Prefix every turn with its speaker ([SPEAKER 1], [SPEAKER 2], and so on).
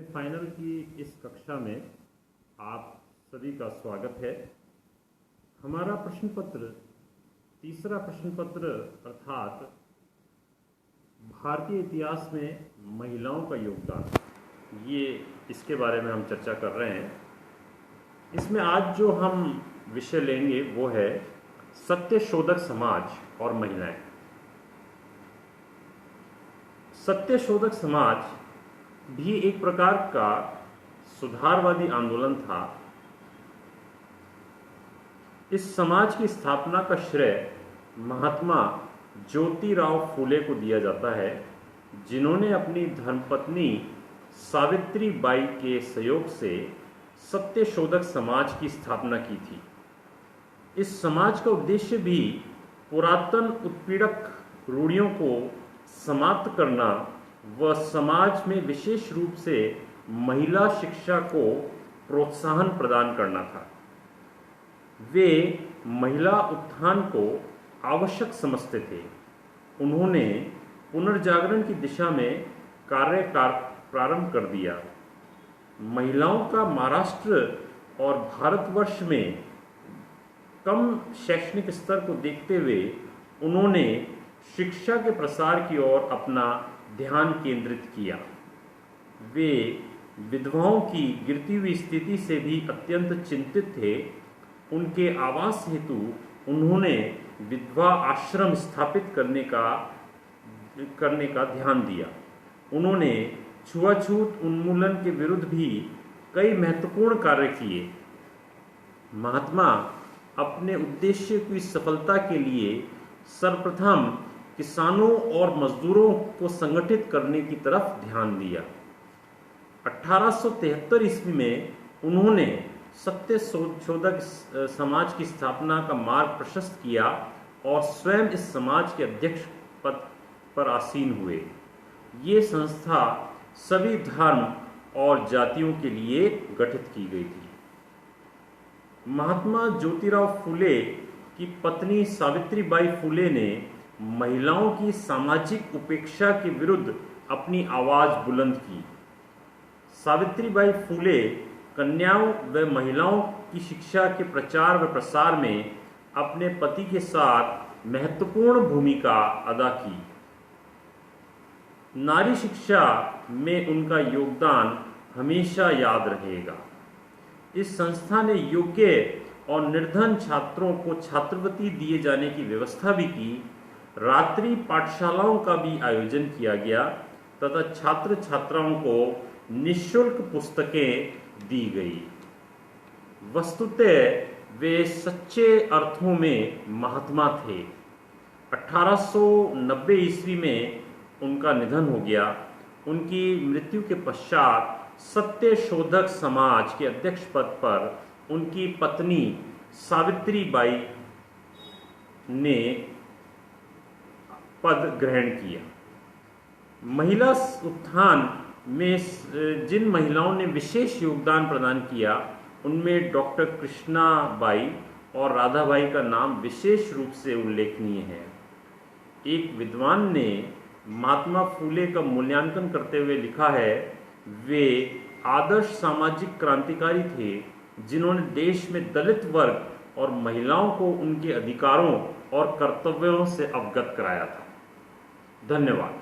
[SPEAKER 1] Final की इस कक्षा में आप सभी का स्वागत है। हमारा प्रश्न पत्र, तीसरा प्रश्न पत्र अर्थात भारतीय इतिहास में महिलाओं का योगदान, ये इसके बारे में हम चर्चा कर रहे हैं। इसमें आज जो हम विषय लेंगे वो है सत्यशोधक समाज और महिलाएं। सत्यशोधक समाज भी एक प्रकार का सुधारवादी आंदोलन था। इस समाज की स्थापना का श्रेय महात्मा ज्योतिराव फूले को दिया जाता है, जिन्होंने अपनी धर्मपत्नी सावित्री बाई के सहयोग से सत्यशोधक समाज की स्थापना की थी। इस समाज का उद्देश्य भी पुरातन उत्पीड़क रूढ़ियों को समाप्त करना व समाज में विशेष रूप से महिला शिक्षा को प्रोत्साहन प्रदान करना था। वे महिला उत्थान को आवश्यक समझते थे। उन्होंने पुनर्जागरण की दिशा में कार्य प्रारंभ कर दिया। महिलाओं का महाराष्ट्र और भारतवर्ष में कम शैक्षणिक स्तर को देखते हुए उन्होंने शिक्षा के प्रसार की ओर अपना ध्यान केंद्रित किया। वे विधवाओं की गिरती हुई स्थिति से भी अत्यंत चिंतित थे। उनके आवास हेतु उन्होंने विधवा आश्रम स्थापित करने का ध्यान दिया। उन्होंने छुआछूत उन्मूलन के विरुद्ध भी कई महत्वपूर्ण कार्य किए। महात्मा अपने उद्देश्य की सफलता के लिए सर्वप्रथम किसानों और मजदूरों को संगठित करने की तरफ ध्यान दिया। 1873 ईस्वी में उन्होंने सत्यशोधक समाज की स्थापना का मार्ग प्रशस्त किया और स्वयं इस समाज के अध्यक्ष पद पर आसीन हुए। ये संस्था सभी धर्म और जातियों के लिए गठित की गई थी। महात्मा ज्योतिराव फूले की पत्नी सावित्रीबाई फूले ने महिलाओं की सामाजिक उपेक्षा के विरुद्ध अपनी आवाज बुलंद की। सावित्रीबाई फूले कन्याओं व महिलाओं की शिक्षा के प्रचार व प्रसार में अपने पति के साथ महत्वपूर्ण भूमिका अदा की। नारी शिक्षा में उनका योगदान हमेशा याद रहेगा। इस संस्था ने योग्य और निर्धन छात्रों को छात्रवृत्ति दिए जाने की व्यवस्था भी की। रात्रि पाठशालाओं का भी आयोजन किया गया तथा छात्र छात्राओं को निःशुल्क पुस्तकें दी गई। वस्तुतः वे सच्चे अर्थों में महात्मा थे। 1890 ईस्वी में उनका निधन हो गया। उनकी मृत्यु के पश्चात सत्यशोधक समाज के अध्यक्ष पद पर उनकी पत्नी सावित्रीबाई ने पद ग्रहण किया। महिला उत्थान में जिन महिलाओं ने विशेष योगदान प्रदान किया उनमें डॉक्टर कृष्णाबाई और राधाबाई का नाम विशेष रूप से उल्लेखनीय है। एक विद्वान ने महात्मा फूले का मूल्यांकन करते हुए लिखा है, वे आदर्श सामाजिक क्रांतिकारी थे जिन्होंने देश में दलित वर्ग और महिलाओं को उनके अधिकारों और कर्तव्यों से अवगत कराया था। धन्यवाद।